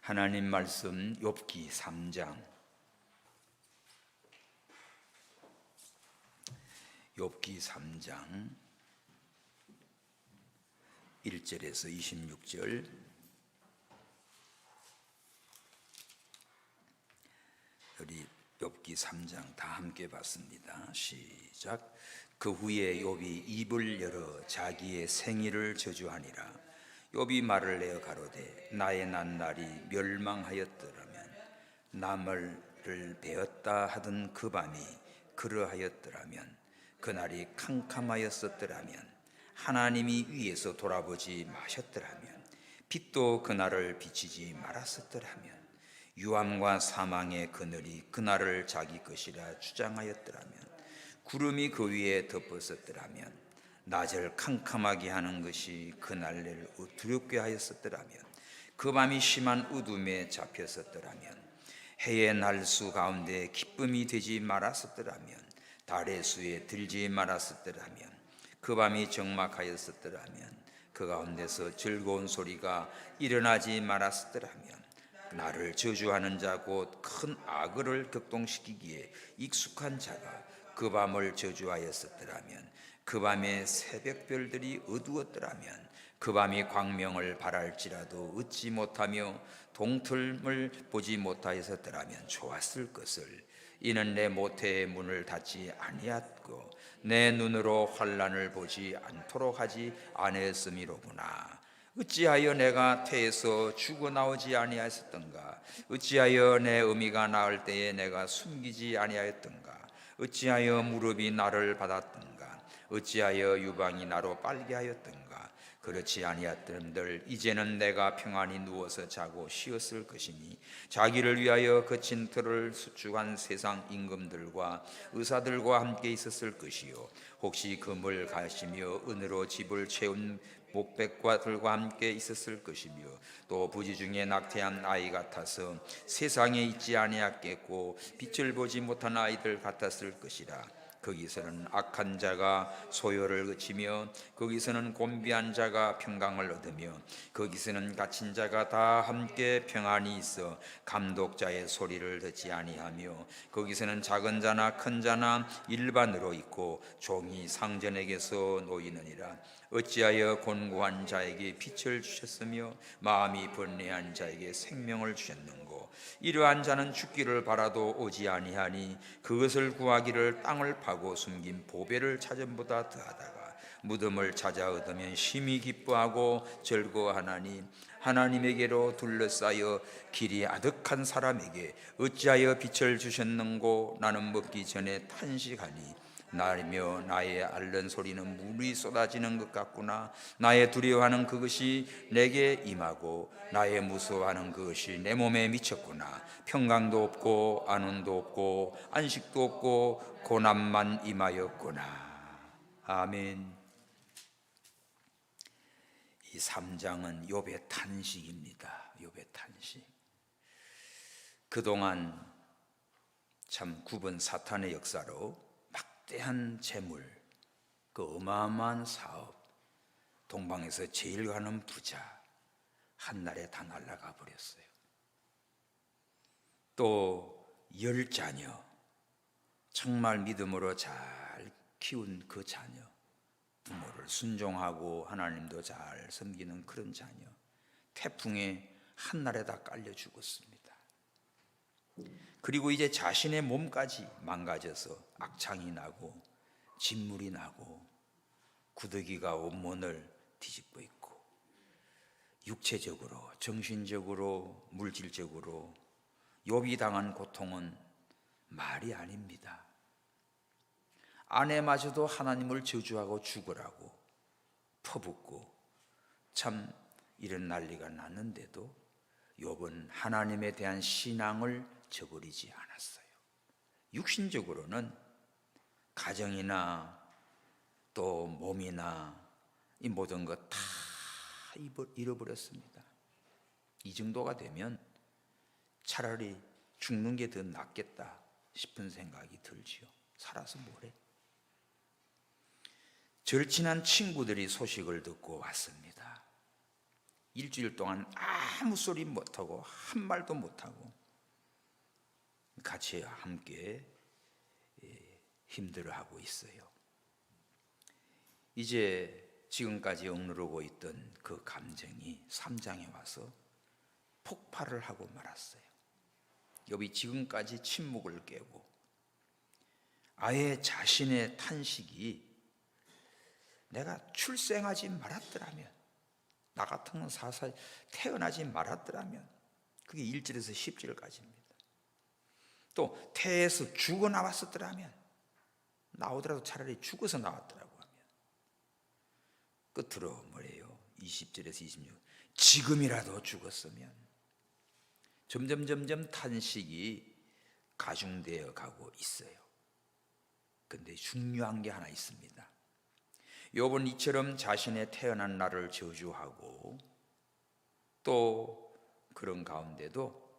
하나님 말씀 욥기 3장 욥기 3장 1절에서 26절. 우리 욥기 3장 다 함께 봤습니다. 시작. 그 후에 욥이 입을 열어 자기의 생일을 저주하니라. 욥이 말을 내어 가로되 나의 난 날이 멸망하였더라면, 나물을 베었다 하던 그 밤이 그러하였더라면, 그 날이 캄캄하였었더라면, 하나님이 위에서 돌아보지 마셨더라면, 빛도 그날을 비치지 말았었더라면, 유암과 사망의 그늘이 그날을 자기 것이라 주장하였더라면, 구름이 그 위에 덮었었더라면, 낮을 캄캄하게 하는 것이 그날을 두렵게 하였었더라면, 그 밤이 심한 어둠에 잡혔었더라면, 해의 날수 가운데 기쁨이 되지 말았었더라면, 달의 수에 들지 말았었더라면, 그 밤이 적막하였었더라면, 그 가운데서 즐거운 소리가 일어나지 말았었더라면, 나를 저주하는 자 곧 큰 악을 격동시키기에 익숙한 자가 그 밤을 저주하였었더라면, 그 밤에 새벽별들이 어두웠더라면, 그 밤이 광명을 발할지라도 얻지 못하며 동틀을 보지 못하였었더라면 좋았을 것을. 이는 내 모태의 문을 닫지 아니하고 내 눈으로 환난을 보지 않도록 하지 아니했음이로구나. 어찌하여 내가 태에서 죽어나오지 아니하였던가? 어찌하여 내 어미가 낳을 때에 내가 숨기지 아니하였던가? 어찌하여 무릎이 나를 받았던가? 어찌하여 유방이 나로 빨게 하였던가? 그렇지 아니하였던들 이제는 내가 평안히 누워서 자고 쉬었을 것이니, 자기를 위하여 거친 틀을 수축한 세상 임금들과 의사들과 함께 있었을 것이요, 혹시 금을 가시며 은으로 집을 채운 목백과들과 함께 있었을 것이며, 또 부지 중에 낙태한 아이 같아서 세상에 있지 아니하겠고 빛을 보지 못한 아이들 같았을 것이라. 거기서는 악한 자가 소요를 그치며, 거기서는 곤비한 자가 평강을 얻으며, 거기서는 갇힌 자가 다 함께 평안히 있어 감독자의 소리를 듣지 아니하며, 거기서는 작은 자나 큰 자나 일반으로 있고 종이 상전에게서 놓이느니라. 어찌하여 곤고한 자에게 빛을 주셨으며 마음이 번뇌한 자에게 생명을 주셨는고? 이러한 자는 죽기를 바라도 오지 아니하니, 그것을 구하기를 땅을 파고 숨긴 보배를 찾음보다 더하다가 무덤을 찾아 얻으면 심히 기뻐하고 즐거워하나니, 하나님에게로 둘러싸여 길이 아득한 사람에게 어찌하여 빛을 주셨는고? 나는 먹기 전에 탄식하니, 나며 나의 앓는 소리는 물이 쏟아지는 것 같구나. 나의 두려워하는 그것이 내게 임하고 나의 무서워하는 그것이 내 몸에 미쳤구나. 평강도 없고 안온도 없고 안식도 없고 고난만 임하였구나. 아멘. 이 3장은 욥의 탄식입니다. 욥의 탄식. 그동안 참 굽은 사탄의 역사로 막대한 재물, 그 어마어마한 사업, 동방에서 제일 가는 부자, 한날에 다 날아가 버렸어요. 또 10자녀, 정말 믿음으로 잘 키운 그 자녀, 부모를 순종하고 하나님도 잘 섬기는 그런 자녀, 태풍에 한날에 다 깔려 죽었습니다. 그리고 이제 자신의 몸까지 망가져서 악창이 나고 진물이 나고 구더기가 온몸을 뒤집고 있고, 육체적으로 정신적으로 물질적으로 욥이 당한 고통은 말이 아닙니다. 아내마저도 하나님을 저주하고 죽으라고 퍼붓고 참 이런 난리가 났는데도 욥은 하나님에 대한 신앙을 저버리지 않았어요. 육신적으로는 가정이나 또 몸이나 이 모든 것 다 잃어버렸습니다. 이 정도가 되면 차라리 죽는 게 더 낫겠다 싶은 생각이 들지요. 살아서 뭐래? 절친한 친구들이 소식을 듣고 왔습니다. 일주일 동안 아무 소리 못하고 한 말도 못하고 같이 함께 힘들어하고 있어요. 이제 지금까지 억누르고 있던 그 감정이 3장에 와서 폭발을 하고 말았어요. 욥이 지금까지 침묵을 깨고 아예 자신의 탄식이 내가 출생하지 말았더라면, 나 같은 건 사사히 태어나지 말았더라면, 그게 1절에서 10절까지입니다. 또 태에서 죽어 나왔었더라면, 나오더라도 차라리 죽어서 나왔더라고 하면, 끝으로 뭐래요? 20절에서 26, 지금이라도 죽었으면. 점점 탄식이 가중되어 가고 있어요. 근데 중요한 게 하나 있습니다. 욥은 이처럼 자신의 태어난 날을 저주하고 또 그런 가운데도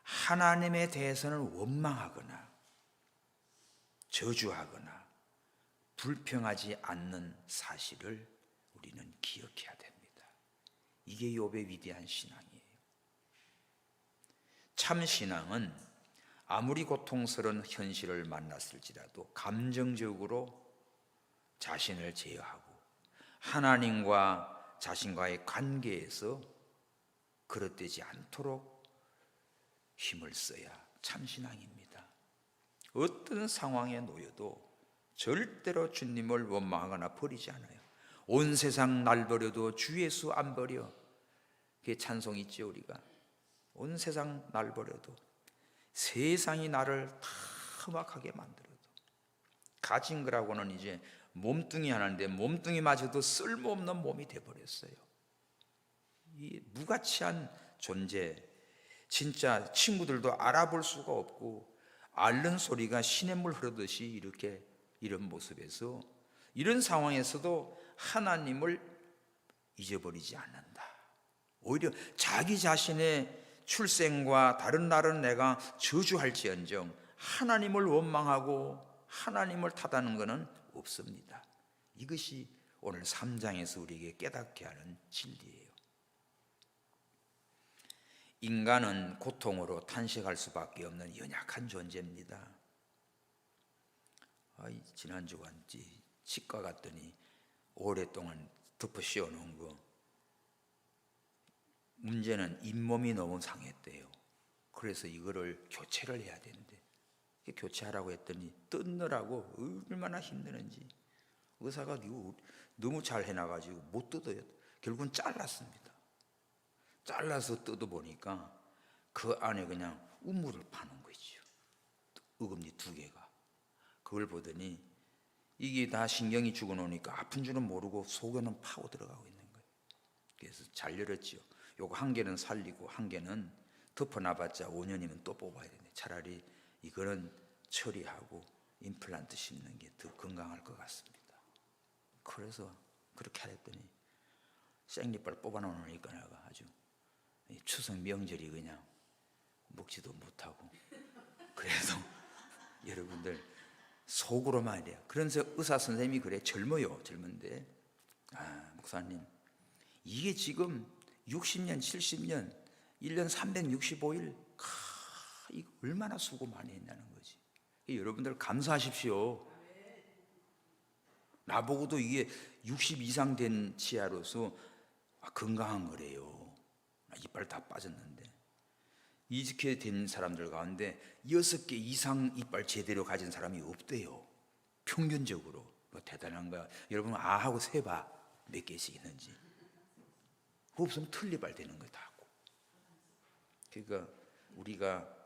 하나님에 대해서는 원망하거나 저주하거나 불평하지 않는 사실을 우리는 기억해야 됩니다. 이게 욥의 위대한 신앙이에요. 참 신앙은 아무리 고통스러운 현실을 만났을지라도 감정적으로 자신을 제어하고 하나님과 자신과의 관계에서 그릇되지 않도록 힘을 써야 참신앙입니다. 어떤 상황에 놓여도 절대로 주님을 원망하거나 버리지 않아요. 온 세상 날 버려도 주 예수 안 버려. 그게 찬송 있죠. 우리가 온 세상 날 버려도, 세상이 나를 다 험악하게 만들어도, 가진 거라고는 이제 몸뚱이 하나인데 몸뚱이마저도 쓸모없는 몸이 돼버렸어요. 이 무가치한 존재, 진짜 친구들도 알아볼 수가 없고 앓는 소리가 시냇물 흐르듯이 이렇게 이런 모습에서, 이런 상황에서도 하나님을 잊어버리지 않는다. 오히려 자기 자신의 출생과 다른 날은 내가 저주할지언정 하나님을 원망하고 하나님을 탓하는 것은 없습니다. 이것이 오늘 3장에서 우리에게 깨닫게 하는 진리예요. 인간은 고통으로 탄식할 수밖에 없는 연약한 존재입니다. 지난주가 치과 갔더니 오랫동안 덮어 씌워놓은 거, 문제는 잇몸이 너무 상했대요. 그래서 이거를 교체를 해야 되는데 교체하라고 했더니 뜯느라고 얼마나 힘드는지 의사가 너무 잘 해놔가지고 못 뜯어요. 결국은 잘랐습니다. 잘라서 뜯어보니까 그 안에 그냥 우물을 파는 거죠. 어금니 2개가. 그걸 보더니 이게 다 신경이 죽어놓으니까 아픈 줄은 모르고 속에는 파고 들어가고 있는 거예요. 그래서 잘 열었죠. 요거 1개는 살리고 1개는 덮어놔봤자 5년이면 또 뽑아야 되는데 차라리 이거는 처리하고 임플란트 심는 게 더 건강할 것 같습니다. 그래서 그렇게 하랬더니 생리빨 뽑아놓으니까 내가 아주 추석 명절이 그냥 먹지도 못하고, 그래서 여러분들 속으로만 이래요. 그래서 의사 선생님이 그래, 젊어요. 젊은데 목사님 이게 지금 60년 70년 1년 365일 이거 얼마나 수고 많이 했냐는 거지. 여러분들 감사하십시오. 나보고도 이게 60 이상 된 치아로서 건강한 거래요. 이빨 다 빠졌는데, 이렇게 된 사람들 가운데 6개 이상 이빨 제대로 가진 사람이 없대요. 평균적으로. 대단한 거야. 여러분 하고 세봐 몇 개씩 있는지. 없으면 틀니발 되는 거 다 하고. 그러니까 우리가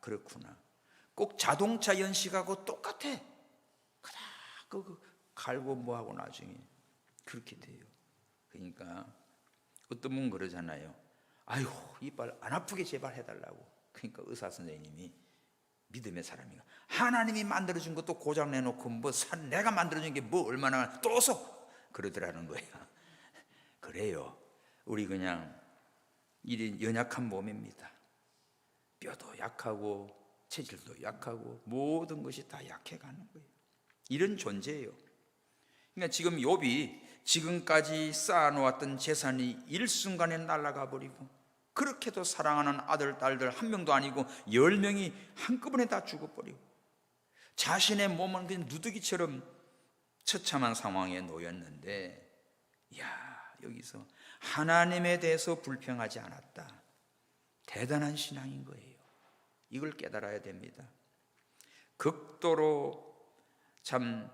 그렇구나. 꼭 자동차 연식하고 똑같아. 그 갈고 뭐하고 나중에 그렇게 돼요. 그러니까 어떤 분 그러잖아요. 아이고 이빨 안 아프게 제발 해달라고. 그러니까 의사 선생님이 믿음의 사람이가 하나님이 만들어준 것도 고장 내놓고 내가 만들어준 게 뭐 얼마나 또 써 그러더라는 거야. 그래요. 우리 그냥 이 연약한 몸입니다. 뼈도 약하고 체질도 약하고 모든 것이 다 약해가는 거예요. 이런 존재예요. 그러니까 지금 욥이 지금까지 쌓아놓았던 재산이 일순간에 날아가 버리고, 그렇게도 사랑하는 아들, 딸들 한 명도 아니고 10명이 한꺼번에 다 죽어버리고, 자신의 몸은 그냥 누더기처럼 처참한 상황에 놓였는데, 여기서 하나님에 대해서 불평하지 않았다. 대단한 신앙인 거예요. 이걸 깨달아야 됩니다. 극도로 참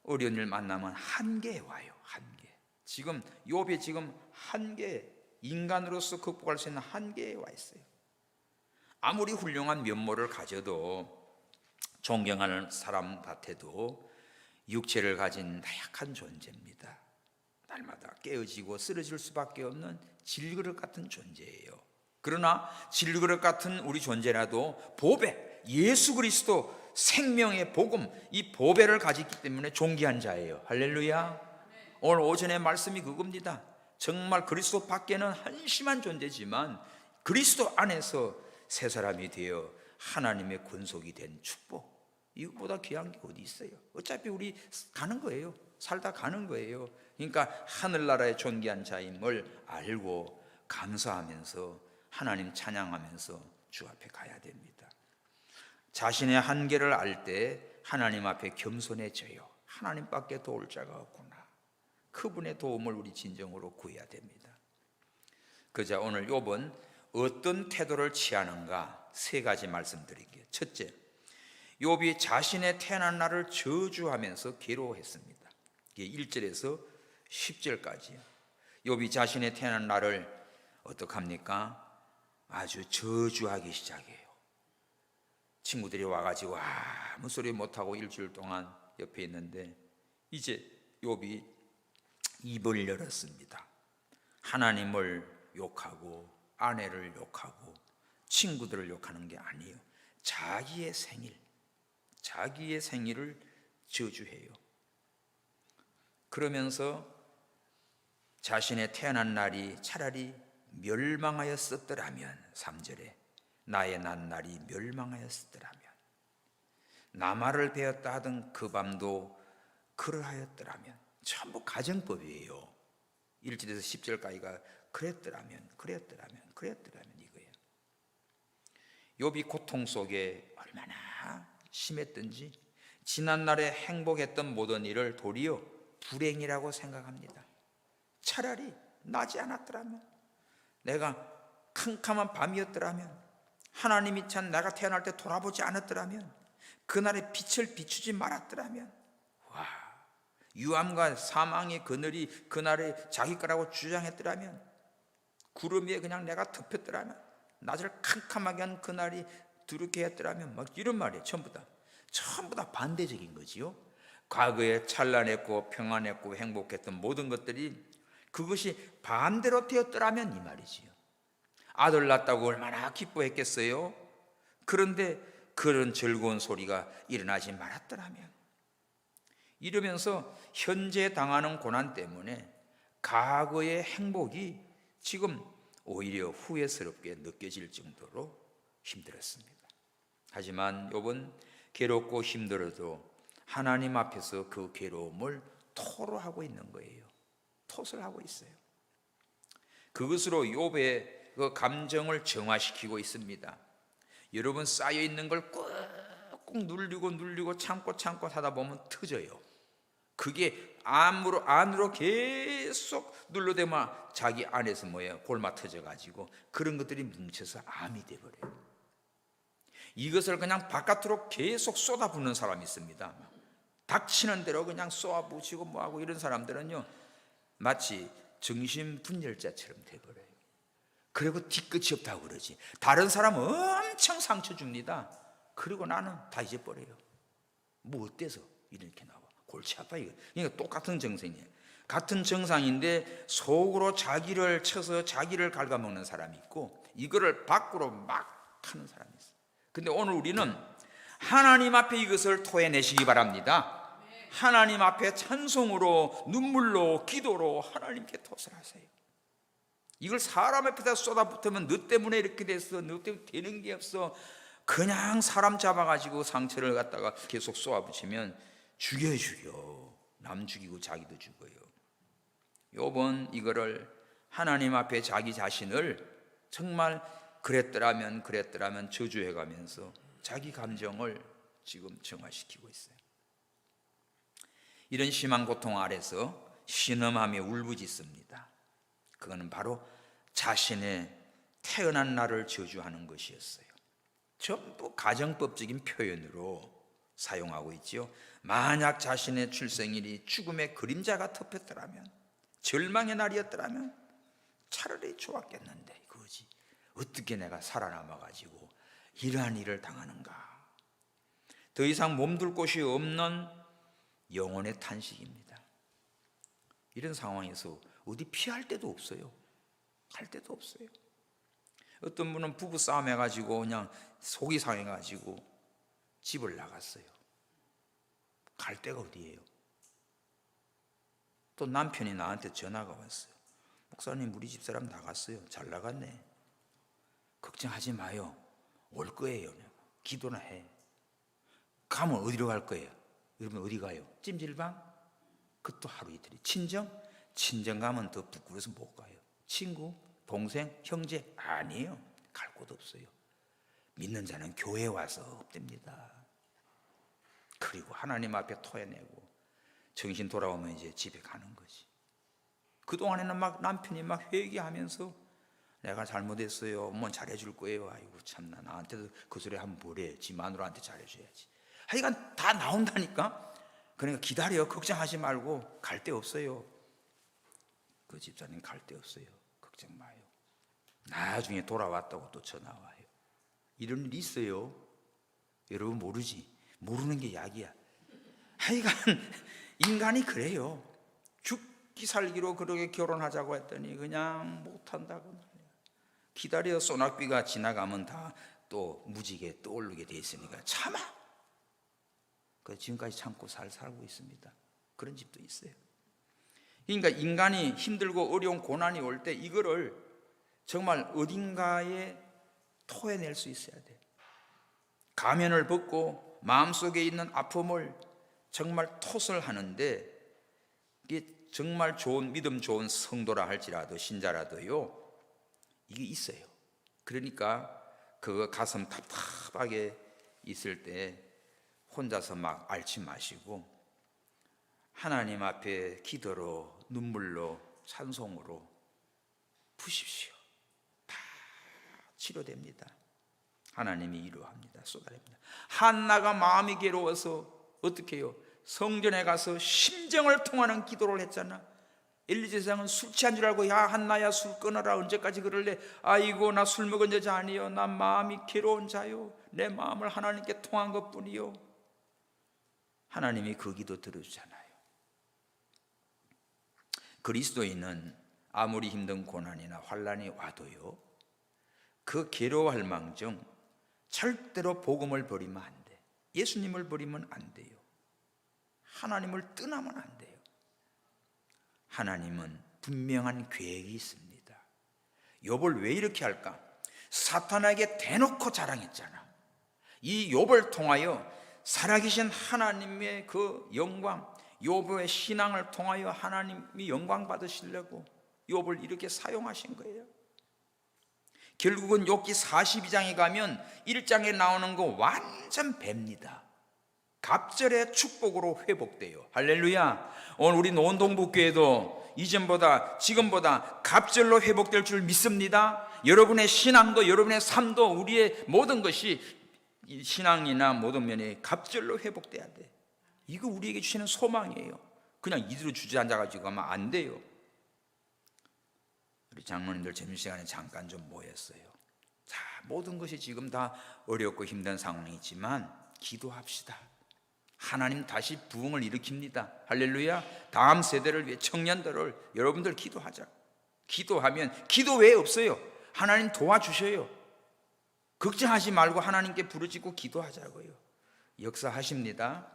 어려운 일 만나면 한계에 와요. 한계. 지금 욥이 지금 한계, 인간으로서 극복할 수 있는 한계에 와 있어요. 아무리 훌륭한 면모를 가져도, 존경하는 사람 같아도 육체를 가진 나약한 존재입니다. 날마다 깨어지고 쓰러질 수밖에 없는 질그릇 같은 존재예요. 그러나 질그릇 같은 우리 존재라도 보배, 예수 그리스도 생명의 복음, 이 보배를 가졌기 때문에 존귀한 자예요. 할렐루야. 오늘 오전의 말씀이 그겁니다. 정말 그리스도 밖에는 한심한 존재지만 그리스도 안에서 새 사람이 되어 하나님의 권속이 된 축복, 이것보다 귀한 게 어디 있어요? 어차피 우리 가는 거예요. 살다 가는 거예요. 그러니까 하늘나라의 존귀한 자임을 알고 감사하면서 하나님 찬양하면서 주 앞에 가야 됩니다. 자신의 한계를 알 때 하나님 앞에 겸손해져요. 하나님밖에 도울 자가 없구나. 그분의 도움을 우리 진정으로 구해야 됩니다. 그자 오늘 욥은 어떤 태도를 취하는가 3가지 말씀드릴게요. 첫째, 욥이 자신의 태어난 날을 저주하면서 괴로워했습니다. 이게 1절에서 10절까지요. 욥이 자신의 태어난 날을 어떡합니까? 아주 저주하기 시작해요. 친구들이 와가지고 아무 소리 못하고 일주일 동안 옆에 있는데, 이제 욥이 입을 열었습니다. 하나님을 욕하고 아내를 욕하고 친구들을 욕하는 게 아니에요. 자기의 생일을 저주해요. 그러면서 자신의 태어난 날이 차라리 멸망하였었더라면, 3절에 나의 난 날이 멸망하였었더라면, 나말을 베었다 하던 그 밤도 그러하였더라면, 전부 가정법이에요. 1절에서 10절까지가 그랬더라면 이거예요. 욥이 고통 속에 얼마나 심했던지, 지난날에 행복했던 모든 일을 도리어 불행이라고 생각합니다. 차라리 나지 않았더라면, 내가 캄캄한 밤이었더라면, 하나님이 참 내가 태어날 때 돌아보지 않았더라면, 그날의 빛을 비추지 말았더라면, 유암과 사망의 그늘이 그날에 자기 거라고 주장했더라면, 구름 위에 그냥 내가 덮였더라면, 낮을 캄캄하게 한 그날이 두렵게 했더라면, 막 이런 말이에요. 전부 다 반대적인 거지요. 과거에 찬란했고 평안했고 행복했던 모든 것들이 그것이 반대로 되었더라면 이 말이지요. 아들 낳았다고 얼마나 기뻐했겠어요? 그런데 그런 즐거운 소리가 일어나지 말았더라면, 이러면서 현재 당하는 고난 때문에 과거의 행복이 지금 오히려 후회스럽게 느껴질 정도로 힘들었습니다. 하지만 욥은 괴롭고 힘들어도 하나님 앞에서 그 괴로움을 토로하고 있는 거예요. 토설하고 있어요. 그것으로 욥의 그 감정을 정화시키고 있습니다. 여러분, 쌓여있는 걸 꾹꾹 누르고 참고 하다 보면 터져요. 그게 안으로 계속 눌러대면 자기 안에서 골마 터져가지고 그런 것들이 뭉쳐서 암이 돼버려요. 이것을 그냥 바깥으로 계속 쏟아붓는 사람이 있습니다. 닥치는 대로 그냥 쏘아부치고 뭐하고 이런 사람들은요, 마치 정신분열자처럼 돼버려요. 그리고 뒤끝이 없다고 그러지. 다른 사람은 엄청 상처 줍니다. 그리고 나는 다 잊어버려요. 뭐 어때서 이렇게 나와? 골치 아파 이거. 그러니까 똑같은 정상이에요. 같은 정상인데 속으로 자기를 쳐서 자기를 갉아먹는 사람이 있고, 이거를 밖으로 막 하는 사람이 있어요. 근데 오늘 우리는 하나님 앞에 이것을 토해내시기 바랍니다. 하나님 앞에 찬송으로, 눈물로, 기도로 하나님께 토설하세요. 이걸 사람 앞에다 쏟아붓으면 너 때문에 이렇게 됐어, 너 때문에 되는 게 없어, 그냥 사람 잡아가지고 상처를 갖다가 계속 쏘아붙이면 죽여 남 죽이고 자기도 죽어요. 욥은 이거를 하나님 앞에 자기 자신을 정말 그랬더라면 저주해가면서 자기 감정을 지금 정화시키고 있어요. 이런 심한 고통 아래서 신음하며 울부짖습니다. 그거는 바로 자신의 태어난 날을 저주하는 것이었어요. 전부 가정법적인 표현으로 사용하고 있지요. 만약 자신의 출생일이 죽음의 그림자가 덮였더라면, 절망의 날이었더라면 차라리 좋았겠는데 그거지. 어떻게 내가 살아남아가지고 이러한 일을 당하는가. 더 이상 몸둘 곳이 없는 영혼의 탄식입니다. 이런 상황에서 어디 피할 데도 없어요. 갈 데도 없어요. 어떤 분은 부부 싸움 해가지고 그냥 속이 상해가지고 집을 나갔어요. 갈 데가 어디예요? 또 남편이 나한테 전화가 왔어요. 목사님, 우리 집사람 나갔어요. 잘 나갔네. 걱정하지 마요. 올 거예요. 기도나 해. 가면 어디로 갈 거예요? 여러분 어디 가요? 찜질방? 그것도 하루 이틀이. 친정 가면 더 부끄러워서 못 가요. 친구, 동생, 형제? 아니에요. 갈 곳 없어요. 믿는 자는 교회에 와서 없답니다. 그리고 하나님 앞에 토해내고 정신 돌아오면 이제 집에 가는 거지. 그동안에는 막 남편이 막 회개하면서 내가 잘못했어요. 뭐 잘해줄 거예요. 아이고 참나, 나한테도 그 소리 하면 뭐래. 지 마누라한테 잘해줘야지. 하여간 다 나온다니까. 그러니까 기다려. 걱정하지 말고. 갈 데 없어요. 그 집사님 갈 데 없어요. 걱정 마요. 나중에 돌아왔다고 또 전화 와요. 이런 일이 있어요. 여러분 모르지. 모르는 게 약이야. 하여간 인간이 그래요. 죽기 살기로 그렇게 결혼하자고 했더니 그냥 못한다고. 기다려. 소낙비가 지나가면 다 또 무지개 떠오르게 돼 있으니까 참아. 그 지금까지 참고 살고 있습니다. 그런 집도 있어요. 그러니까 인간이 힘들고 어려운 고난이 올 때 이거를 정말 어딘가에 토해낼 수 있어야 돼. 가면을 벗고 마음속에 있는 아픔을 정말 톳을 하는데, 이게 정말 좋은 믿음 좋은 성도라 할지라도 신자라도요, 이게 있어요. 그러니까 그거 가슴 답답하게 있을 때 혼자서 막 앓지 마시고 하나님 앞에 기도로 눈물로 찬송으로 푸십시오. 다 치료됩니다. 하나님이 이루합니다. 쏟아냅니다. 한나가 마음이 괴로워서 어떻게 해요? 성전에 가서 심정을 통하는 기도를 했잖아. 엘리 제사장은 술 취한 줄 알고, 야 한나야 술 끊어라. 언제까지 그럴래? 아이고 나 술 먹은 여자 아니요. 난 마음이 괴로운 자요. 내 마음을 하나님께 통한 것뿐이요. 하나님이 그 기도 들어주잖아요. 그리스도인은 아무리 힘든 고난이나 환난이 와도요, 그 괴로워할 망정 절대로 복음을 버리면 안 돼. 예수님을 버리면 안 돼요. 하나님을 떠나면 안 돼요. 하나님은 분명한 계획이 있습니다. 욥을 왜 이렇게 할까? 사탄에게 대놓고 자랑했잖아. 이 욥을 통하여 살아계신 하나님의 그 영광, 욥의 신앙을 통하여 하나님이 영광 받으시려고 욥을 이렇게 사용하신 거예요. 결국은 욥기 42장에 가면 1장에 나오는 거 완전 뱀니다. 갑절의 축복으로 회복돼요. 할렐루야. 오늘 우리 노원동북교회도 이전보다 지금보다 갑절로 회복될 줄 믿습니다. 여러분의 신앙도 여러분의 삶도 우리의 모든 것이 신앙이나 모든 면에 갑절로 회복돼야 돼. 이거 우리에게 주시는 소망이에요. 그냥 이대로 주저앉아가지고 하면 안 돼요. 우리 장로님들 점심시간에 잠깐 좀 모였어요. 자, 모든 것이 지금 다 어렵고 힘든 상황이지만 기도합시다. 하나님 다시 부흥을 일으킵니다. 할렐루야. 다음 세대를 위해, 청년들을, 여러분들 기도하자. 기도하면 기도 외에 없어요. 하나님 도와주셔요. 걱정하지 말고 하나님께 부르짖고 기도하자고요. 역사하십니다.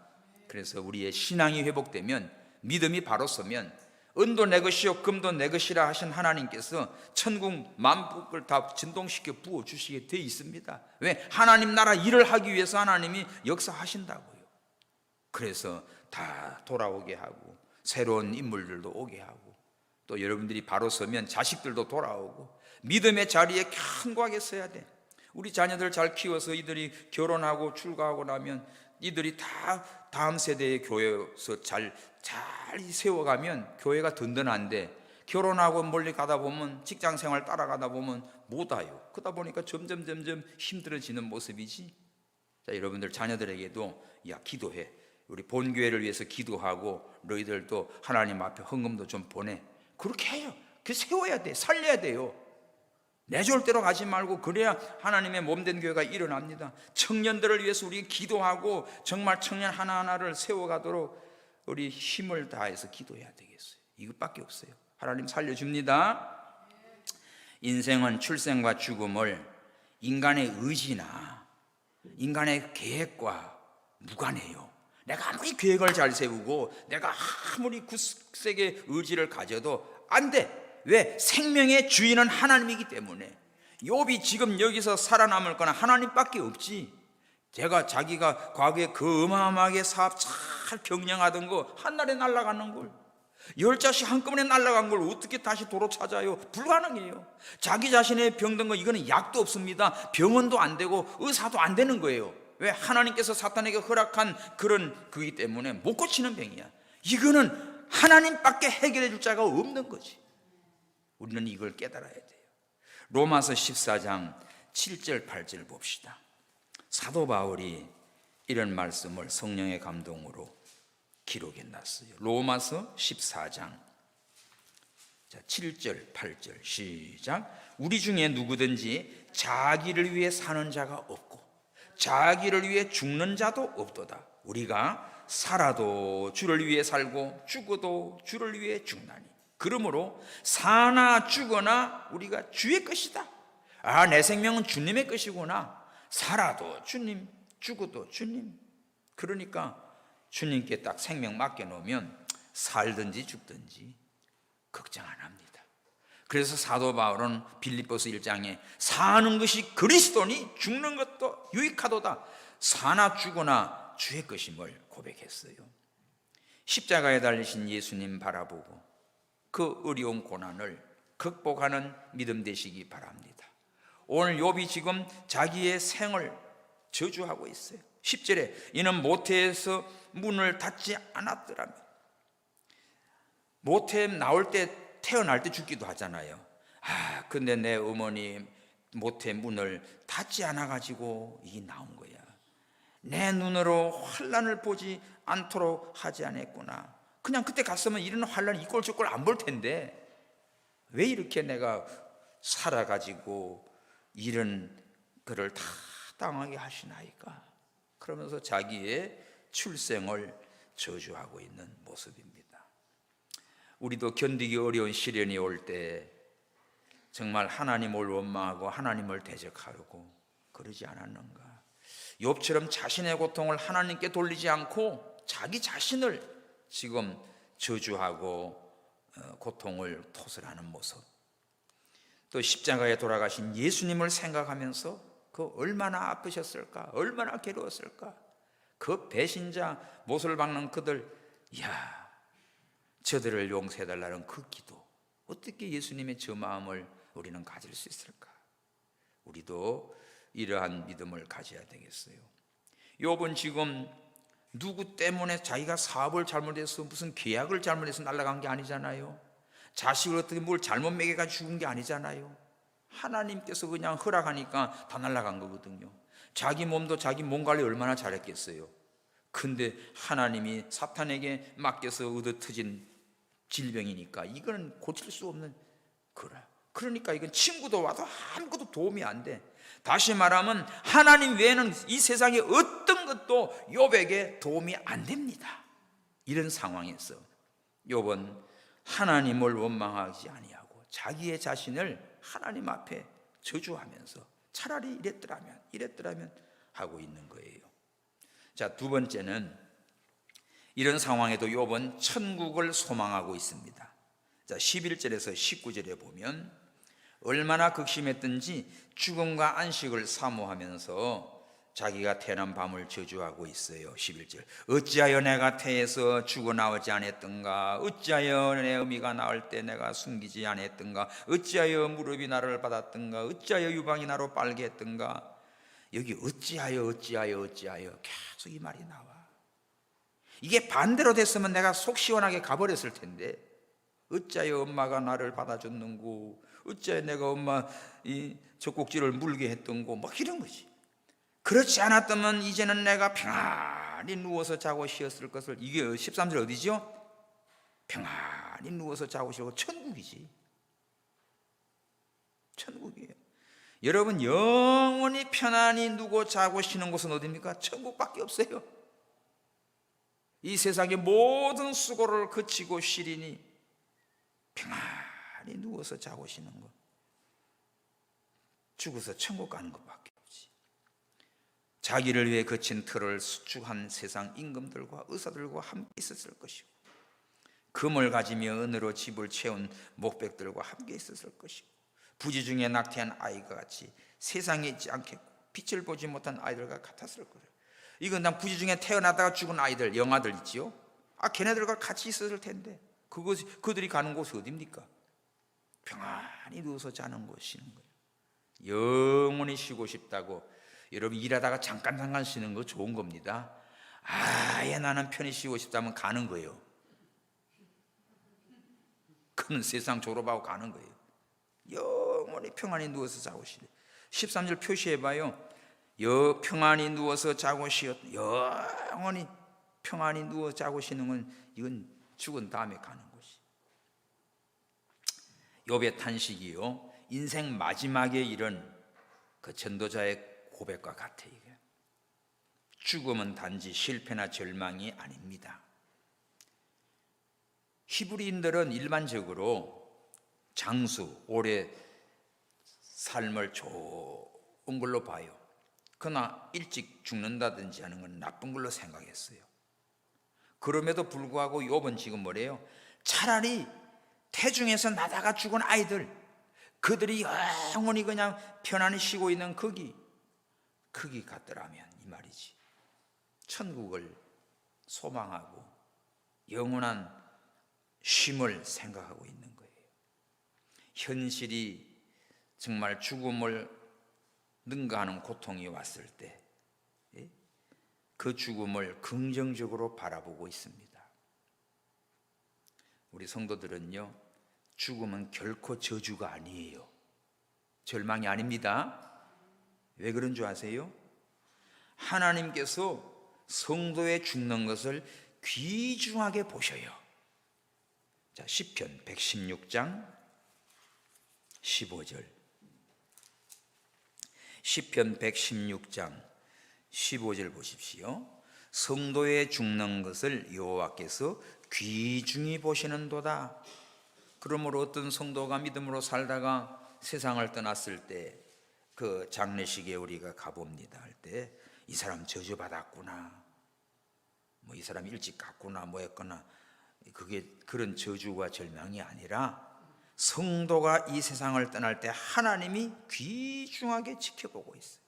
그래서 우리의 신앙이 회복되면, 믿음이 바로 서면 은도 내 것이요 금도 내 것이라 하신 하나님께서 천국 만국을 다 진동시켜 부어주시게 돼 있습니다. 왜? 하나님 나라 일을 하기 위해서 하나님이 역사하신다고요. 그래서 다 돌아오게 하고 새로운 인물들도 오게 하고 또 여러분들이 바로 서면 자식들도 돌아오고 믿음의 자리에 견고하게 서야 돼. 우리 자녀들 잘 키워서 이들이 결혼하고 출가하고 나면 이들이 다 다음 세대의 교회에서 잘 세워가면 교회가 든든한데 결혼하고 멀리 가다 보면 직장 생활 따라가다 보면 못 와요. 그러다 보니까 점점 힘들어지는 모습이지. 자, 여러분들 자녀들에게도 기도해. 우리 본교회를 위해서 기도하고 너희들도 하나님 앞에 헌금도 좀 보내. 그렇게 해요. 그 세워야 돼. 살려야 돼요. 내 절대로 가지 말고 그래야 하나님의 몸된 교회가 일어납니다. 청년들을 위해서 우리 기도하고 정말 청년 하나하나를 세워가도록 우리 힘을 다해서 기도해야 되겠어요. 이것밖에 없어요. 하나님 살려줍니다. 인생은 출생과 죽음을 인간의 의지나 인간의 계획과 무관해요. 내가 아무리 계획을 잘 세우고 내가 아무리 굳세게 의지를 가져도 안 돼. 왜? 생명의 주인은 하나님이기 때문에. 욥이 지금 여기서 살아남을 거나 하나님밖에 없지. 자기가 과거에 그 어마어마하게 사업 잘 경영하던 거 한날에 날아가는 걸, 10자씩 한꺼번에 날아간 걸 어떻게 다시 도로 찾아요? 불가능해요. 자기 자신의 병든 거 이거는 약도 없습니다. 병원도 안 되고 의사도 안 되는 거예요. 왜? 하나님께서 사탄에게 허락한 그런 거기 때문에 못 고치는 병이야. 이거는 하나님밖에 해결해 줄 자가 없는 거지. 우리는 이걸 깨달아야 돼요. 로마서 14장 7절 8절 봅시다. 사도 바울이 이런 말씀을 성령의 감동으로 기록해 놨어요. 로마서 14장 7절 8절 시작. 우리 중에 누구든지 자기를 위해 사는 자가 없고 자기를 위해 죽는 자도 없도다. 우리가 살아도 주를 위해 살고 죽어도 주를 위해 죽나니 그러므로 사나 죽거나 우리가 주의 것이다. 내 생명은 주님의 것이구나. 살아도 주님, 죽어도 주님. 그러니까 주님께 딱 생명 맡겨놓으면 살든지 죽든지 걱정 안 합니다. 그래서 사도 바울은 빌립보서 1장에 사는 것이 그리스도니 죽는 것도 유익하도다. 사나 죽거나 주의 것임을 고백했어요. 십자가에 달리신 예수님 바라보고 그 어려운 고난을 극복하는 믿음 되시기 바랍니다. 오늘 욥이 지금 자기의 생을 저주하고 있어요. 10절에 이는 모태에서 문을 닫지 않았더라면. 모태 나올 때 태어날 때 죽기도 하잖아요. 근데 내 어머니 모태 문을 닫지 않아 가지고 이게 나온 거야. 내 눈으로 환난을 보지 않도록 하지 않았구나. 그냥 그때 갔으면 이런 환난 이꼴 저꼴 안 볼 텐데 왜 이렇게 내가 살아가지고 이런 거를 다 당하게 하시나이까. 그러면서 자기의 출생을 저주하고 있는 모습입니다. 우리도 견디기 어려운 시련이 올 때 정말 하나님을 원망하고 하나님을 대적하려고 그러지 않았는가. 욥처럼 자신의 고통을 하나님께 돌리지 않고 자기 자신을 지금 저주하고 고통을 토설하는 모습. 또 십자가에 돌아가신 예수님을 생각하면서 그 얼마나 아프셨을까, 얼마나 괴로웠을까. 그 배신자 못을 박는 그들, 저들을 용서해달라는 그 기도. 어떻게 예수님의 저 마음을 우리는 가질 수 있을까? 우리도 이러한 믿음을 가져야 되겠어요. 욥은 지금 누구 때문에 자기가 사업을 잘못해서 무슨 계약을 잘못해서 날아간 게 아니잖아요. 자식을 어떻게 뭘 잘못 먹여가지고 죽은 게 아니잖아요. 하나님께서 그냥 허락하니까 다 날아간 거거든요. 자기 몸도 자기 몸 관리 얼마나 잘했겠어요. 근데 하나님이 사탄에게 맡겨서 얻어터진 질병이니까 이거는 고칠 수 없는 거라. 그러니까 이건 친구도 와도 아무것도 도움이 안 돼. 다시 말하면 하나님 외에는 이 세상에 어떤 것도 욥에게 도움이 안 됩니다. 이런 상황에서 욥은 하나님을 원망하지 아니하고 자기의 자신을 하나님 앞에 저주하면서 차라리 이랬더라면 하고 있는 거예요. 자, 두 번째는 이런 상황에도 욥은 천국을 소망하고 있습니다. 자, 11절에서 19절에 보면 얼마나 극심했든지 죽음과 안식을 사모하면서 자기가 태어난 밤을 저주하고 있어요. 11절. 어찌하여 내가 태에서 죽어나오지 않았던가? 어찌하여 내 어미가 나올 때 내가 숨기지 않았던가? 어찌하여 무릎이 나를 받았던가? 어찌하여 유방이 나로 빨게 했던가? 여기 어찌하여 계속 이 말이 나와. 이게 반대로 됐으면 내가 속 시원하게 가버렸을 텐데, 어찌하여 엄마가 나를 받아줬는고, 어찌하여 내가 엄마 이 젖꼭지를 물게 했던고, 막 이런 거지. 그렇지 않았다면 이제는 내가 평안히 누워서 자고 쉬었을 것을. 이게 13절 어디죠? 평안히 누워서 자고 쉬고, 천국이지. 천국이에요. 여러분, 영원히 편안히 누워 자고 쉬는 곳은 어디입니까? 천국밖에 없어요. 이 세상의 모든 수고를 그치고 쉬리니 평안히 누워서 자고 쉬는 것, 죽어서 천국 가는 것밖에 없지. 자기를 위해 거친 틀을 수축한 세상 임금들과 의사들과 함께 있었을 것이고, 금을 가지며 은으로 집을 채운 목백들과 함께 있었을 것이고, 부지 중에 낙태한 아이가 같이 세상에 있지 않겠고 빛을 보지 못한 아이들과 같았을 거예요. 이건 난 부지 중에 태어나다가 죽은 아이들, 영아들 있지요. 걔네들과 같이 있었을 텐데, 그들이 가는 곳이 어디입니까? 평안히 누워서 자는 곳이는 거예요. 영원히 쉬고 싶다고 여러분 일하다가 잠깐 쉬는 거 좋은 겁니다. 아예 나는 편히 쉬고 싶다면 가는 거예요. 그는 세상 졸업하고 가는 거예요. 영원히 평안히 누워서 자고 쉬래. 13절 표시해봐요. 평안히 누워서 자고 쉬었. 영원히 평안히 누워 자고 쉬는 건 이건 죽은 다음에 가는 것이. 욥의 탄식이요, 인생 마지막에 이른 그 전도자의 고백과 같아. 이게 죽음은 단지 실패나 절망이 아닙니다. 히브리인들은 일반적으로 장수, 오래 삶을 좋은 걸로 봐요. 그러나 일찍 죽는다든지 하는 건 나쁜 걸로 생각했어요. 그럼에도 불구하고 욥은 지금 뭐래요? 차라리 태중에서 나다가 죽은 아이들, 그들이 영원히 그냥 편안히 쉬고 있는 거기 같더라면 이 말이지. 천국을 소망하고 영원한 쉼을 생각하고 있는 거예요. 현실이 정말 죽음을 능가하는 고통이 왔을 때 그 죽음을 긍정적으로 바라보고 있습니다. 우리 성도들은요, 죽음은 결코 저주가 아니에요. 절망이 아닙니다. 왜 그런 줄 아세요? 하나님께서 성도의 죽는 것을 귀중하게 보셔요. 자, 시편 116장 15절. 시편 116장 15절 보십시오. 성도의 죽는 것을 여호와께서 귀중히 보시는도다. 그러므로 어떤 성도가 믿음으로 살다가 세상을 떠났을 때 그 장례식에 우리가 가봅니다 할 때 이 사람 저주받았구나, 뭐 이 사람 일찍 갔구나, 뭐 했거나, 그게 그런 저주와 절망이 아니라 성도가 이 세상을 떠날 때 하나님이 귀중하게 지켜보고 있어요.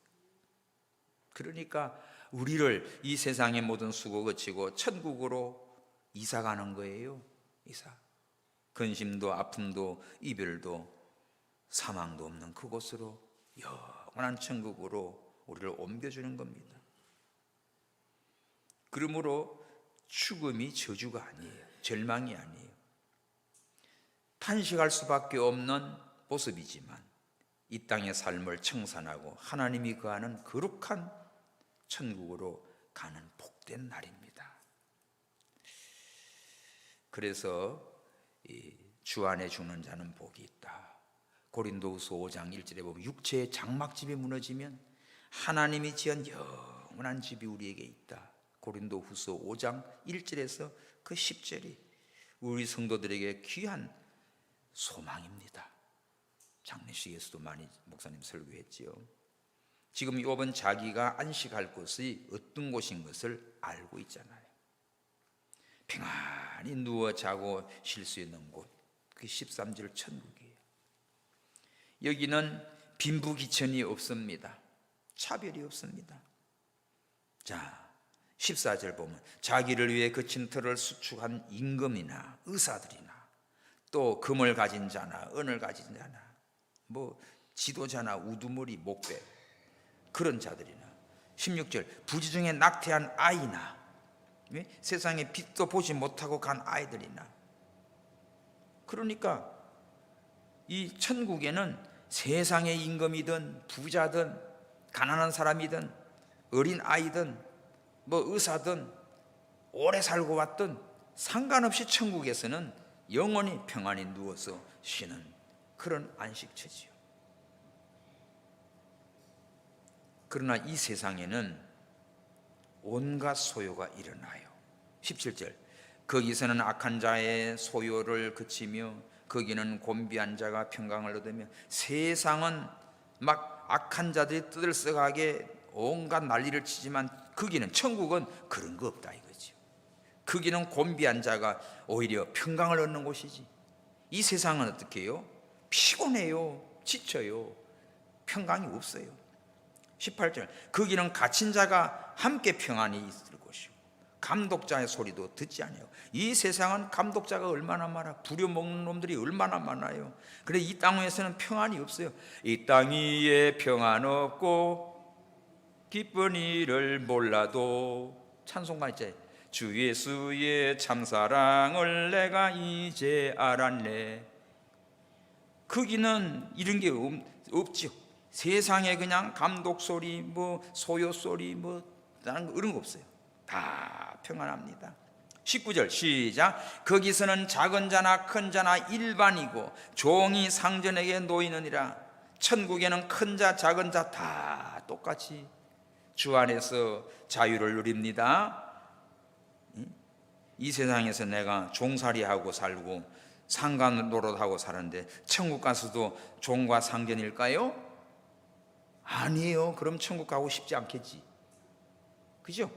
그러니까 우리를 이 세상의 모든 수고 거치고 천국으로 이사가는 거예요. 이사. 근심도 아픔도 이별도 사망도 없는 그곳으로, 영원한 천국으로 우리를 옮겨주는 겁니다. 그러므로 죽음이 저주가 아니에요. 절망이 아니에요. 탄식할 수밖에 없는 모습이지만 이 땅의 삶을 청산하고 하나님이 거하는 거룩한 천국으로 가는 복된 날입니다. 그래서 주 안에 죽는 자는 복이 있다. 고린도후서 5장 1절에 보면 육체의 장막집이 무너지면 하나님이 지은 영원한 집이 우리에게 있다. 고린도후서 5장 1절에서 그 10절이 우리 성도들에게 귀한 소망입니다. 장례식에서도 많이 목사님 설교했지요. 지금 욥은 자기가 안식할 곳이 어떤 곳인 것을 알고 있잖아요. 평안히 누워 자고 쉴 수 있는 곳, 그 13절 천국이에요. 여기는 빈부귀천이 없습니다. 차별이 없습니다. 자, 14절 보면 자기를 위해 그친 터를 수축한 임금이나 의사들이나 또 금을 가진 자나 은을 가진 자나 뭐 지도자나 우두머리 목배 그런 자들이나 16절 부지 중에 낙태한 아이나 세상에 빛도 보지 못하고 간 아이들이나 그러니까 이 천국에는 세상의 임금이든 부자든 가난한 사람이든 어린 아이든 뭐 의사든 오래 살고 왔든 상관없이 천국에서는 영원히 평안히 누워서 쉬는 그런 안식처지요. 그러나 이 세상에는 온갖 소요가 일어나요. 17절 거기서는 악한 자의 소요를 그치며 거기는 곤비한 자가 평강을 얻으며 세상은 막 악한 자들이 떠들썩하게 온갖 난리를 치지만 거기는 천국은 그런 거 없다 이거죠. 거기는 곤비한 자가 오히려 평강을 얻는 곳이지. 이 세상은 어떻게 해요? 피곤해요. 지쳐요. 평강이 없어요. 18절 거기는 갇힌 자가 함께 평안히 있을 것이고 감독자의 소리도 듣지 않아요. 이 세상은 감독자가 얼마나 많아, 부려먹는 놈들이 얼마나 많아요. 그래 이 땅에서는 평안이 없어요. 이 땅 위에 평안 없고 기쁜 일을 몰라도 찬송가 있잖아요. 주 예수의 참사랑을 내가 이제 알았네. 거기는 이런 게 없죠. 세상에 그냥 감독 소리 뭐 소요 소리 뭐 이런 거 없어요. 다 평안합니다. 19절 시작 거기서는 작은 자나 큰 자나 일반이고 종이 상전에게 놓이느니라. 천국에는 큰 자 작은 자 다 똑같이 주 안에서 자유를 누립니다. 이 세상에서 내가 종살이하고 살고 상간 노릇하고 사는데 천국 가서도 종과 상견일까요? 아니에요. 그럼 천국 가고 싶지 않겠지. 그죠?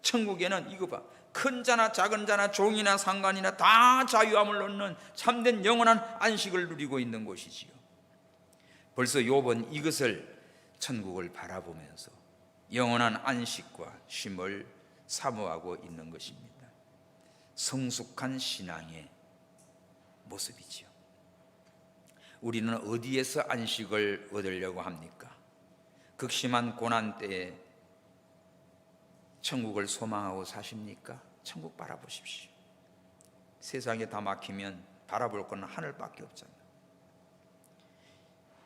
천국에는 이거 봐. 큰 자나 작은 자나 종이나 상관이나 다 자유함을 얻는 참된 영원한 안식을 누리고 있는 곳이지요. 벌써 욥은 이것을 천국을 바라보면서 영원한 안식과 쉼을 사모하고 있는 것입니다. 성숙한 신앙의 모습이지요. 우리는 어디에서 안식을 얻으려고 합니까? 극심한 고난 때에 천국을 소망하고 사십니까? 천국 바라보십시오. 세상에 다 막히면 바라볼 건 하늘밖에 없잖아요.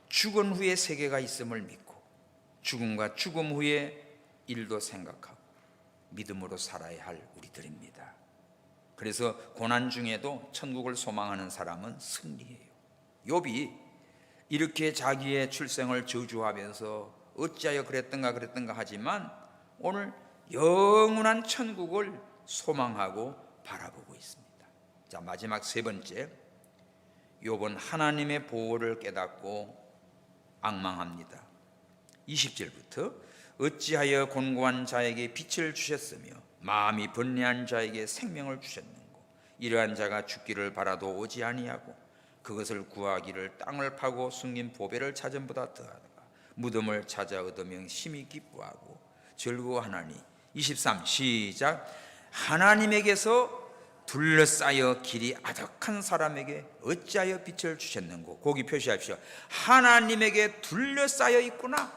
죽은 후에 세계가 있음을 믿고 죽음과 죽음 후에 일도 생각하고 믿음으로 살아야 할 우리들입니다. 그래서 고난 중에도 천국을 소망하는 사람은 승리해요. 욥이 이렇게 자기의 출생을 저주하면서 어찌하여 그랬던가 하지만 오늘 영원한 천국을 소망하고 바라보고 있습니다. 자, 마지막 세 번째, 욥은 하나님의 보호를 깨닫고 앙망합니다. 20절부터 어찌하여 곤고한 자에게 빛을 주셨으며 마음이 번뇌한 자에게 생명을 주셨는고 이러한 자가 죽기를 바라도 오지 아니하고 그것을 구하기를 땅을 파고 숨긴 보배를 찾음보다 더하다가 무덤을 찾아 얻으며 심히 기뻐하고 즐거워하나니 23 시작 하나님에게서 둘러싸여 길이 아득한 사람에게 어찌하여 빛을 주셨는고 거기 표시하십시오. 하나님에게 둘러싸여 있구나.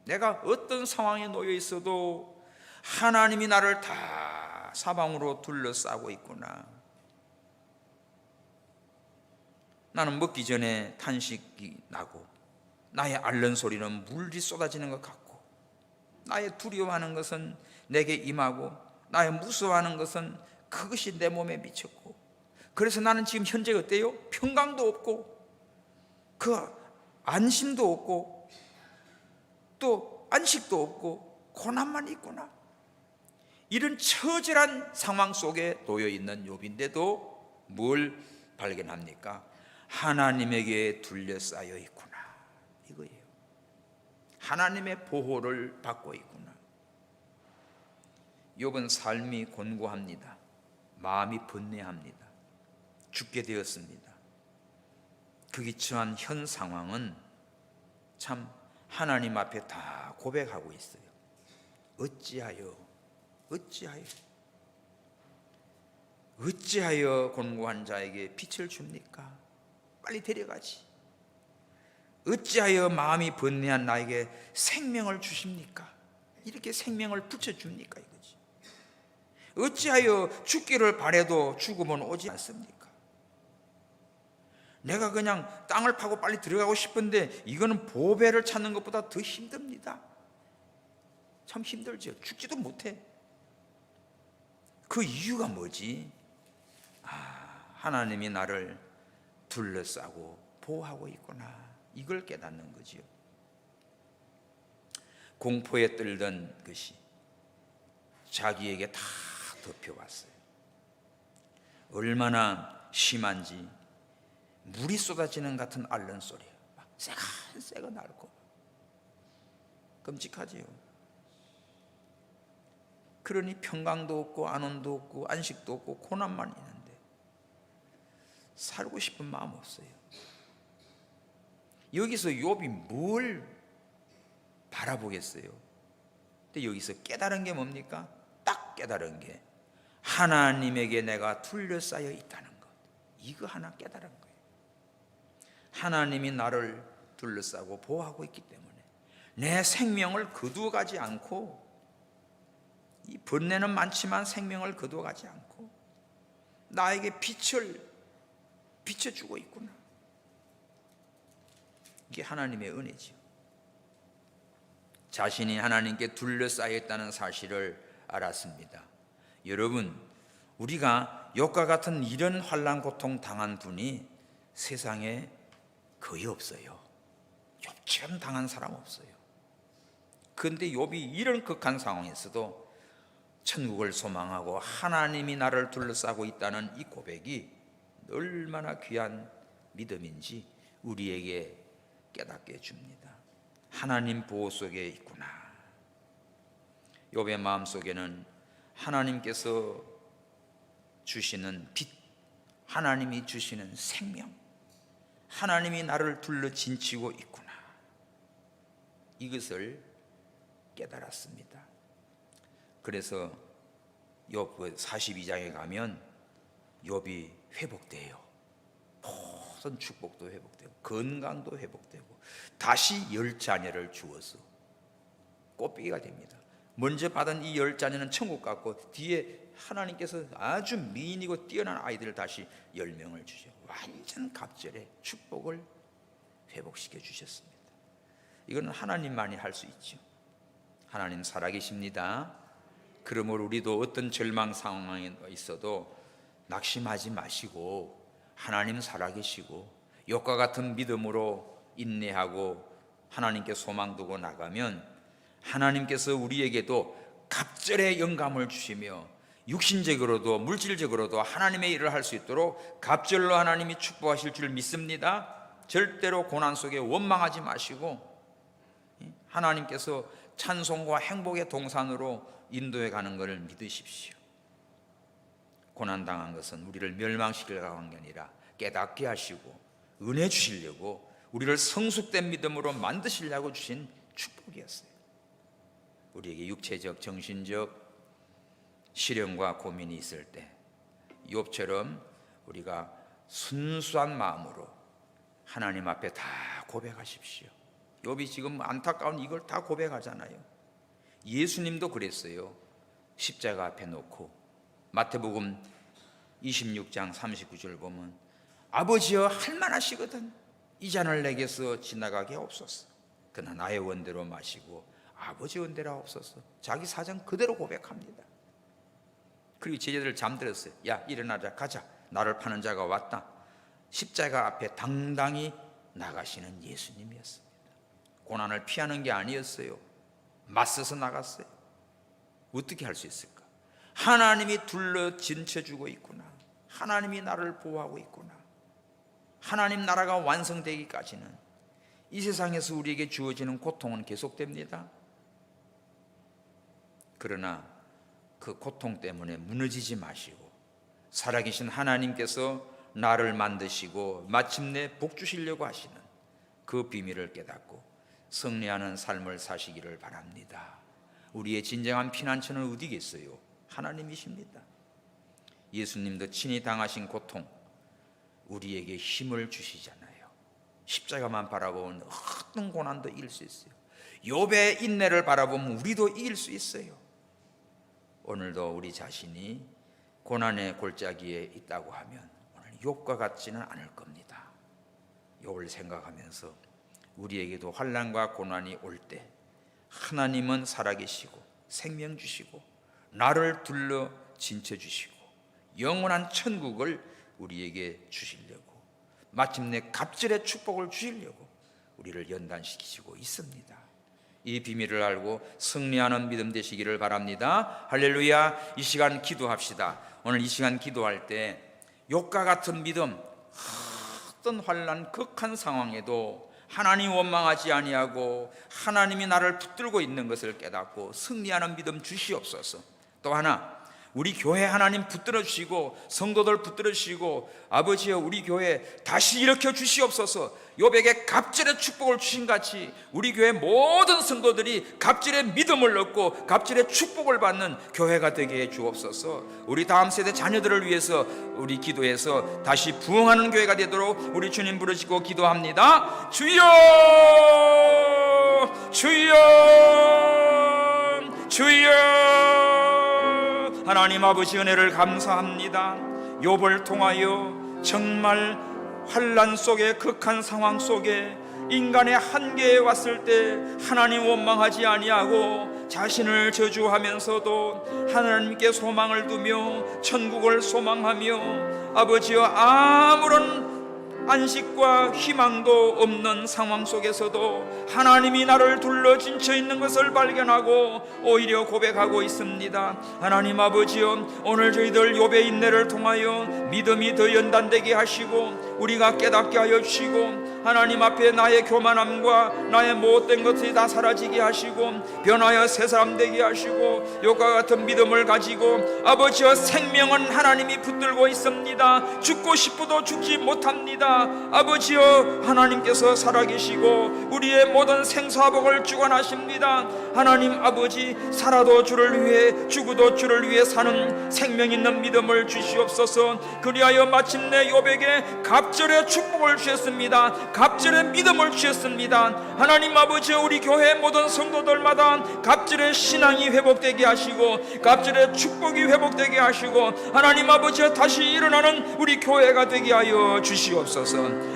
내가 어떤 상황에 놓여 있어도 하나님이 나를 다 사방으로 둘러싸고 있구나. 나는 먹기 전에 탄식이 나고 나의 앓는 소리는 물이 쏟아지는 것 같고 나의 두려워하는 것은 내게 임하고 나의 무서워하는 것은 그것이 내 몸에 미쳤고 그래서 나는 지금 현재 어때요? 평강도 없고 그 안심도 없고 또 안식도 없고 고난만 있구나. 이런 처절한 상황 속에 놓여 있는 욥인데도 뭘 발견합니까? 하나님에게 둘러싸여 있구나. 이거예요. 하나님의 보호를 받고 있구나. 욥은 삶이 곤고합니다. 마음이 번뇌합니다. 죽게 되었습니다. 그기 처한 현 상황은 참 하나님 앞에 다 고백하고 있어요. 어찌하여 곤고한 자에게 빛을 줍니까? 빨리 데려가지. 어찌하여 마음이 번뇌한 나에게 생명을 주십니까? 이렇게 생명을 붙여줍니까? 이거지. 어찌하여 죽기를 바라도 죽음은 오지 않습니까? 내가 그냥 땅을 파고 빨리 들어가고 싶은데 이거는 보배를 찾는 것보다 더 힘듭니다. 참 힘들죠. 죽지도 못해. 그 이유가 뭐지? 하나님이 나를 둘러싸고 보호하고 있구나. 이걸 깨닫는 거지요. 공포에 떨던 것이 자기에게 다 덮여왔어요. 얼마나 심한지 물이 쏟아지는 같은 앓는 소리예요. 막 새가 낡고 끔찍하지요. 그러니 평강도 없고 안온도 없고 안식도 없고 고난만 있는데 살고 싶은 마음 없어요. 여기서 욥이 뭘 바라보겠어요? 근데 여기서 깨달은 게 뭡니까? 딱 깨달은 게 하나님에게 내가 둘러싸여 있다는 것. 이거 하나 깨달은 거예요. 하나님이 나를 둘러싸고 보호하고 있기 때문에 내 생명을 거두어가지 않고, 이 번뇌는 많지만 생명을 거두어가지 않고 나에게 빛을 비춰주고 있구나. 이게 하나님의 은혜지요. 자신이 하나님께 둘러싸여 있다는 사실을 알았습니다. 여러분, 우리가 욥과 같은 이런 환난 고통 당한 분이 세상에 거의 없어요. 욥처럼 당한 사람 없어요. 그런데 욥이 이런 극한 상황에서도 천국을 소망하고 하나님이 나를 둘러싸고 있다는 이 고백이 얼마나 귀한 믿음인지 우리에게 깨닫게 해줍니다. 하나님 보호 속에 있구나. 욥의 마음속에는 하나님께서 주시는 빛, 하나님이 주시는 생명, 하나님이 나를 둘러 진치고 있구나. 이것을 깨달았습니다. 그래서 욥 42장에 가면 욥이 회복돼요. 모든 축복도 회복되고 건강도 회복되고 다시 10자녀를 주어서 꽃배기가 됩니다. 먼저 받은 이 10자녀는 천국 같고 뒤에 하나님께서 아주 미인이고 뛰어난 아이들을 다시 10명을 주셔. 완전 갑절의 축복을 회복시켜 주셨습니다. 이거는 하나님만이 할 수 있죠. 하나님 살아계십니다. 그러므로 우리도 어떤 절망 상황에 있어도 낙심하지 마시고 하나님 살아계시고 욥과 같은 믿음으로 인내하고 하나님께 소망 두고 나가면 하나님께서 우리에게도 갑절의 영감을 주시며 육신적으로도 물질적으로도 하나님의 일을 할 수 있도록 갑절로 하나님이 축복하실 줄 믿습니다. 절대로 고난 속에 원망하지 마시고 하나님께서 찬송과 행복의 동산으로 인도해 가는 것을 믿으십시오. 고난당한 것은 우리를 멸망시키려고 한 게 아니라 깨닫게 하시고 은혜 주시려고 우리를 성숙된 믿음으로 만드시려고 주신 축복이었어요. 우리에게 육체적, 정신적 시련과 고민이 있을 때 욥처럼 우리가 순수한 마음으로 하나님 앞에 다 고백하십시오. 욥이 지금 안타까운 이걸 다 고백하잖아요. 예수님도 그랬어요. 십자가 앞에 놓고 마태복음 26장 39절 보면 아버지여 할만하시거든 이 잔을 내게서 지나가게 하옵소서. 그러나 나의 원대로 마시고 아버지 원대로 하옵소서. 자기 사정 그대로 고백합니다. 그리고 제자들 잠들었어요. 야 일어나자 가자. 나를 파는 자가 왔다. 십자가 앞에 당당히 나가시는 예수님이었습니다. 고난을 피하는 게 아니었어요. 맞서서 나갔어요. 어떻게 할 수 있을까? 하나님이 둘러 진쳐주고 있구나. 하나님이 나를 보호하고 있구나. 하나님 나라가 완성되기까지는 이 세상에서 우리에게 주어지는 고통은 계속됩니다. 그러나 그 고통 때문에 무너지지 마시고 살아계신 하나님께서 나를 만드시고 마침내 복 주시려고 하시는 그 비밀을 깨닫고 승리하는 삶을 사시기를 바랍니다. 우리의 진정한 피난처는 어디겠어요? 하나님이십니다. 예수님도 친히 당하신 고통, 우리에게 힘을 주시잖아요. 십자가만 바라보면 어떤 고난도 이길 수 있어요. 욥의 인내를 바라보면 우리도 이길 수 있어요. 오늘도 우리 자신이 고난의 골짜기에 있다고 하면 오늘 욥과 같지는 않을 겁니다. 욥을 생각하면서 우리에게도 환난과 고난이 올 때 하나님은 살아계시고 생명 주시고 나를 둘러 진쳐 주시고 영원한 천국을 우리에게 주시려고, 마침내 갑절의 축복을 주시려고 우리를 연단시키시고 있습니다. 이 비밀을 알고 승리하는 믿음 되시기를 바랍니다. 할렐루야. 이 시간 기도합시다. 오늘 이 시간 기도할 때 욥과 같은 믿음, 어떤 환난 극한 상황에도 하나님 원망하지 아니하고 하나님이 나를 붙들고 있는 것을 깨닫고 승리하는 믿음 주시옵소서. 또 하나, 우리 교회 하나님 붙들어 주시고 성도들 붙들어 주시고 아버지여 우리 교회 다시 일으켜 주시옵소서. 욥에게 갑절의 축복을 주신 같이 우리 교회 모든 성도들이 갑절의 믿음을 얻고 갑절의 축복을 받는 교회가 되게 해 주옵소서. 우리 다음 세대 자녀들을 위해서 우리 기도해서 다시 부흥하는 교회가 되도록 우리 주님 부르시고 기도합니다. 주여, 주여, 주여. 하나님 아버지 은혜를 감사합니다. 욥을 통하여 정말 환난 속에, 극한 상황 속에 인간의 한계에 왔을 때 하나님 원망하지 아니하고 자신을 저주하면서도 하나님께 소망을 두며 천국을 소망하며 아버지여 아무런 안식과 희망도 없는 상황 속에서도 하나님이 나를 둘러 진쳐 있는 것을 발견하고 오히려 고백하고 있습니다. 하나님 아버지여, 오늘 저희들 욥의 인내를 통하여 믿음이 더 연단되게 하시고 우리가 깨닫게 하여 주시고 하나님 앞에 나의 교만함과 나의 못된 것이 다 사라지게 하시고 변하여 새 사람 되게 하시고 욥과 같은 믿음을 가지고 아버지여 생명은 하나님이 붙들고 있습니다. 죽고 싶어도 죽지 못합니다. 아버지여, 하나님께서 살아계시고 우리의 모든 생사복을 주관하십니다. 하나님 아버지, 살아도 주를 위해 죽어도 주를 위해 사는 생명 있는 믿음을 주시옵소서. 그리하여 마침내 욥에게 갑절의 축복을 주셨습니다. 갑절의 믿음을 주셨습니다. 하나님 아버지, 우리 교회 모든 성도들마다 갑절의 신앙이 회복되게 하시고 갑절의 축복이 회복되게 하시고 하나님 아버지, 다시 일어나는 우리 교회가 되게 하여 주시옵소서.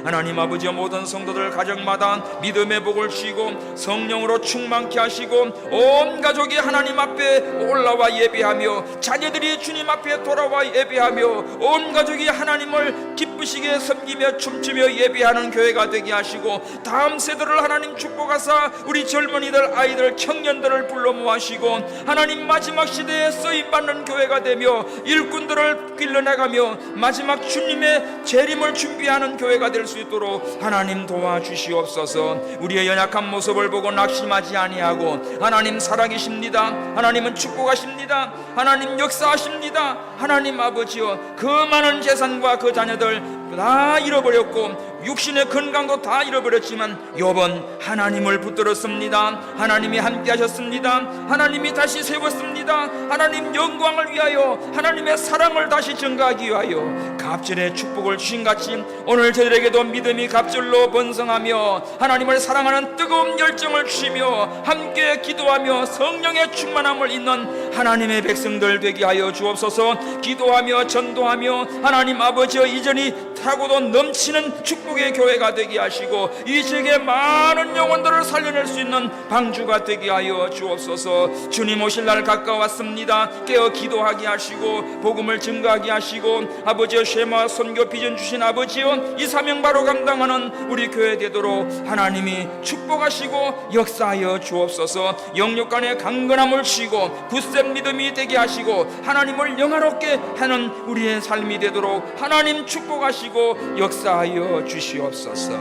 하나님 아버지, 모든 성도들 가정마다 믿음의 복을 주시고 성령으로 충만케 하시고 온 가족이 하나님 앞에 올라와 예배하며 자녀들이 주님 앞에 돌아와 예배하며 온 가족이 하나님을 기쁘시게 섬기며 춤추며 예배하는 교회가 되게 하시고 다음 세대를 하나님 축복하사 우리 젊은이들, 아이들, 청년들을 불러 모으시고 하나님 마지막 시대에 쓰임받는 교회가 되며 일꾼들을 길러나가며 마지막 주님의 재림을 준비하는 교회가 될 수 있도록 하나님 도와주시옵소서. 우리의 연약한 모습을 보고 낙심하지 아니하고 하나님 살아계십니다. 하나님은 축복하십니다. 하나님 역사하십니다. 하나님 아버지여, 그 많은 재산과 그 자녀들 다 잃어버렸고 육신의 건강도 다 잃어버렸지만 욥은 하나님을 붙들었습니다. 하나님이 함께 하셨습니다. 하나님이 다시 세웠습니다. 하나님 영광을 위하여 하나님의 사랑을 다시 증가하기 위하여 갑절의 축복을 주신 같이 오늘 저들에게도 믿음이 갑절로 번성하며 하나님을 사랑하는 뜨거운 열정을 주시며 함께 기도하며 성령의 충만함을 잇는 하나님의 백성들 되게 하여 주옵소서. 기도하며 전도하며 하나님 아버지여, 이전이 타고도 넘치는 축복의 교회가 되게 하시고 이 지역의 많은 영혼들을 살려낼 수 있는 방주가 되게 하여 주옵소서. 주님 오실 날 가까웠습니다. 깨어 기도하게 하시고 복음을 증거하게 하시고 아버지여, 쉐마 선교 비전 주신 아버지여, 이 사명 바로 감당하는 우리 교회 되도록 하나님이 축복하시고 역사하여 주옵소서. 영육 간의 강건함을 주시고 굳센 믿음이 되게 하시고 하나님을 영화롭게 하는 우리의 삶이 되도록 하나님 축복하시고 역사하여 주시옵소서.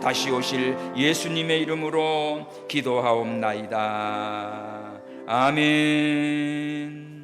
다시 오실 예수님의 이름으로 기도하옵나이다. 아멘.